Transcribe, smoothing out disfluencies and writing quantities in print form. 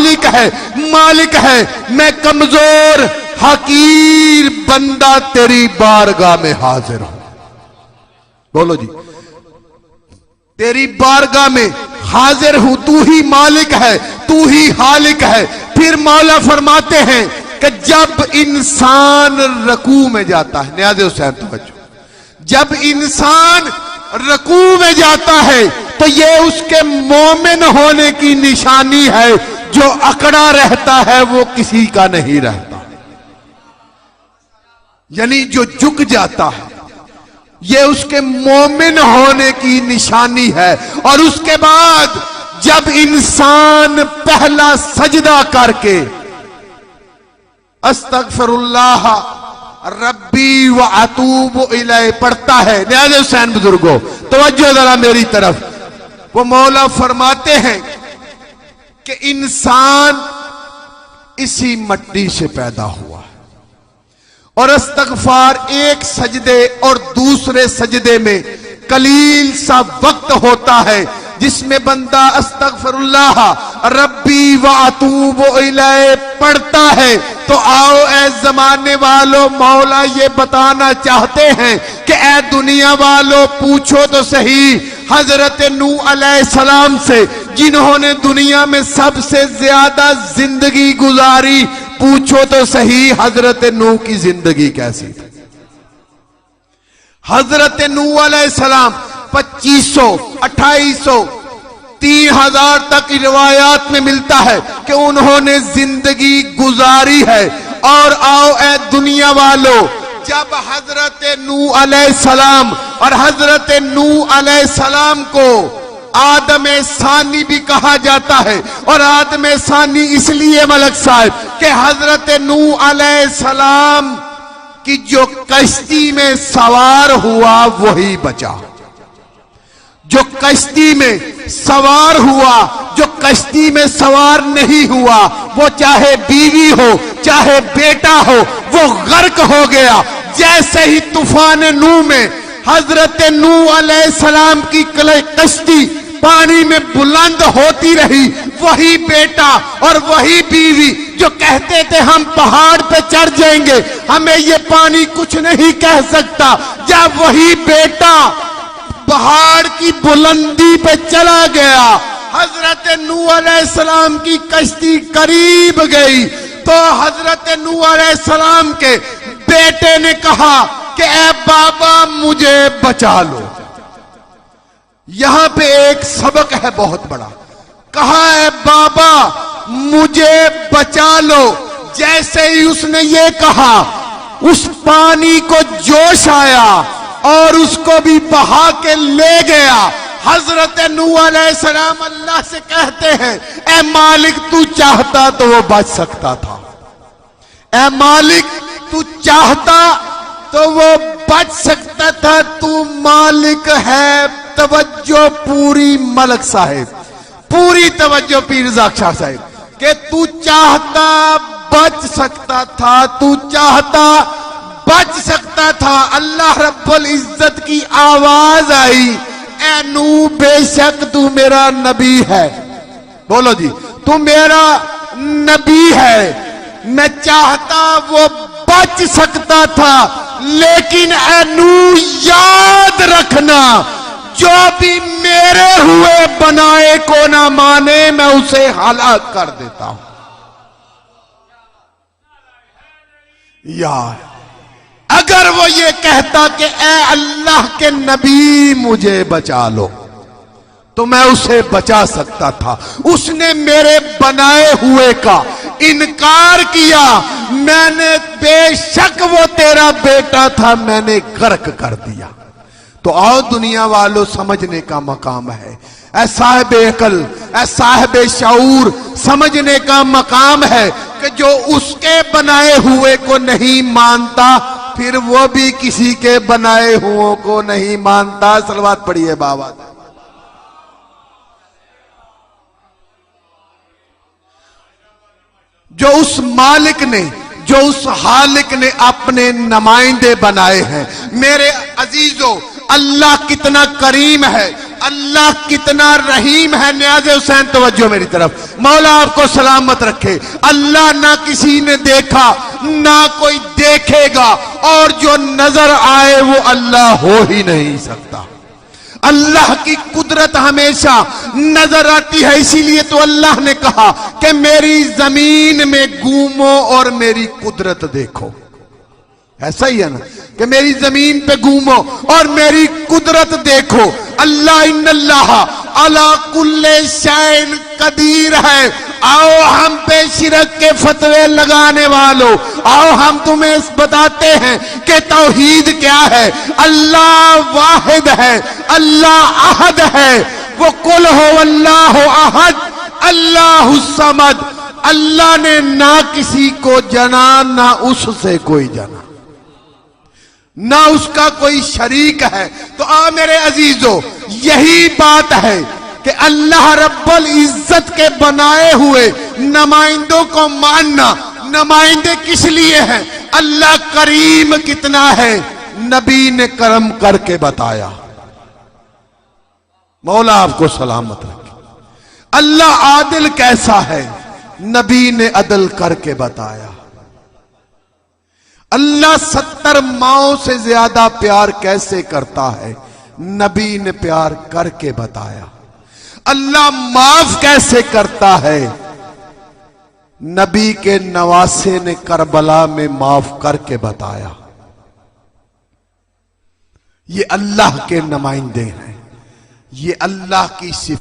खालिक है, मालिक है। मैं कमजोर हकीर बंदा तेरी बारगाह में हाजिर हूं। बोलो जी, तेरी बारगाह में हाजिर हूं। तू ही मालिक है, तू ही खालिक है। फिर मौला फरमाते हैं कि जब इंसान रकू में जाता है, नियाज़ हुसैन तवज्जो, जब इंसान रकू में जाता है तो ये उसके मोमिन होने की निशानी है। जो अकड़ा रहता है वो किसी का नहीं रहता, यानी जो झुक जाता है ये उसके मोमिन होने की निशानी है। और उसके बाद जब इंसान पहला सजदा करके अस्तगफिरुल्लाह रब्बी व अतूबु इलैह पढ़ता है, नियाज़ हुसैन बुजुर्गो तवज्जो जरा मेरी तरफ, वो मौला फरमाते हैं कि इंसान इसी मिट्टी से पैदा हुआ है और इस्तग़फ़ार एक सजदे और दूसरे सजदे में कलील सा वक्त होता है जिसमें बंदा अस्तगफिरुल्लाह रब्बी व अतूबु इलैह पढ़ता है। तो आओ ए जमाने वालों, मौला ये बताना चाहते हैं कि ए दुनिया वालों पूछो तो सही हजरत नूह अलैहिस्सलाम से, जिन्होंने दुनिया में सबसे ज्यादा जिंदगी गुजारी, पूछो तो सही हजरत नूह की जिंदगी कैसी थी। हजरत नूह अलैहिस्सलाम 2500, 2800, 3000 तक रिवायात में मिलता है कि उन्होंने जिंदगी गुजारी है। और आओ ए दुनिया वालों, जब हजरत नूह अलैहिस्सलाम और हजरत नूह अलैहिस्सलाम को आदम सानी भी कहा जाता है, और आदम सानी इसलिए मलक साहब कि हजरत नूह अलैहिस्सलाम की जो कश्ती में सवार हुआ वही बचा। जो कश्ती में सवार हुआ, जो कश्ती में सवार नहीं हुआ, वो चाहे बीवी हो चाहे बेटा हो, वो गर्क हो गया। जैसे ही तूफान नूह में हजरत नूह अलैहिस्सलाम की कश्ती पानी में बुलंद होती रही, वही बेटा और वही बीवी जो कहते थे हम पहाड़ पे चढ़ जाएंगे, हमें ये पानी कुछ नहीं कह सकता, जब वही बेटा पहाड़ की बुलंदी पे चला गया, हजरत नूह अलैहिस्सलाम की कश्ती करीब गई, तो हजरत नूह अलैहिस्सलाम के बेटे ने कहा कि ए बाबा मुझे बचा लो। यहां पे एक सबक है बहुत बड़ा। कहा है बाबा मुझे बचा लो। जैसे ही उसने ये कहा, उस पानी को जोश आया और उसको भी बहा के ले गया। हजरत नूह अलैहिस्सलाम अल्लाह से कहते हैं, ए मालिक तू चाहता तो वो बच सकता था, ए मालिक तू चाहता तो वो बच सकता था, तू मालिक है। तवज्जो पूरी मलक साहिब, पूरी तवज्जो पीर शाह साहिब, कि तू चाहता बच सकता था, तू चाहता बच सकता था। अल्लाह रब्बुल इज्जत की आवाज आई, ए नूह बेशक तू मेरा नबी है। बोलो जी, तू मेरा नबी है। मैं चाहता वो बच सकता था, लेकिन ए नूह याद रखना, जो भी मेरे हुए बनाए को ना माने मैं उसे हलाक कर देता हूं। यार अगर वो ये कहता कि ए अल्लाह के नबी मुझे बचा लो, तो मैं उसे बचा सकता था। उसने मेरे बनाए हुए का इनकार किया। मैंने बेशक वो तेरा बेटा था, मैंने गर्क कर दिया। तो आओ दुनिया वालों, समझने का मकाम है। ऐ साहिब अकल, ऐ साहिब शऊर, समझने का मकाम है कि जो उसके बनाए हुए को नहीं मानता, फिर वो भी किसी के बनाए हुओं को नहीं मानता। सलवात पढ़िए बाबा। जो उस मालिक ने, जो उस हालिक ने अपने नुमाइंदे बनाए हैं। मेरे अजीजों, अल्लाह कितना करीम है, अल्लाह कितना रहीम है। न्याज़ हुसैन तवज्जो मेरी तरफ, मौला आपको सलामत रखे। अल्लाह ना किसी ने देखा ना कोई देखेगा, और जो नजर आए वो अल्लाह हो ही नहीं सकता। अल्लाह की कुदरत हमेशा नजर आती है, इसीलिए तो अल्लाह ने कहा कि मेरी जमीन में घूमो और मेरी कुदरत देखो। ऐसा ही है ना कि मेरी जमीन पे घूमो और मेरी कुदरत देखो। अल्लाह इन्नल्लाह अला कुल्ले शैइन कदीर है। आओ हम पे शिरक के फतवे लगाने वालों, आओ हम तुम्हें बताते हैं कि तौहीद क्या है। अल्लाह वाहिद है, अल्लाह अहद है। वो कुल हो अल्लाह अहद अल्लाह समद। अल्लाह ने ना किसी को जाना ना उससे कोई जाना, ना उसका कोई शरीक है। तो आ मेरे अजीजों, यही बात है कि अल्लाह रब्बुल इज्जत के बनाए हुए नुमाइंदों को मानना। नुमाइंदे किस लिए हैं? अल्लाह करीम कितना है, नबी ने करम करके बताया। मौला आपको सलामत रखे। अल्लाह आदिल कैसा है, नबी ने अदल करके बताया। अल्लाह 70 माओं से ज्यादा प्यार कैसे करता है, नबी ने प्यार करके बताया। अल्लाह माफ कैसे करता है, नबी के नवासे ने करबला में माफ करके बताया। ये अल्लाह के नुमाइंदे हैं, ये अल्लाह की सिफत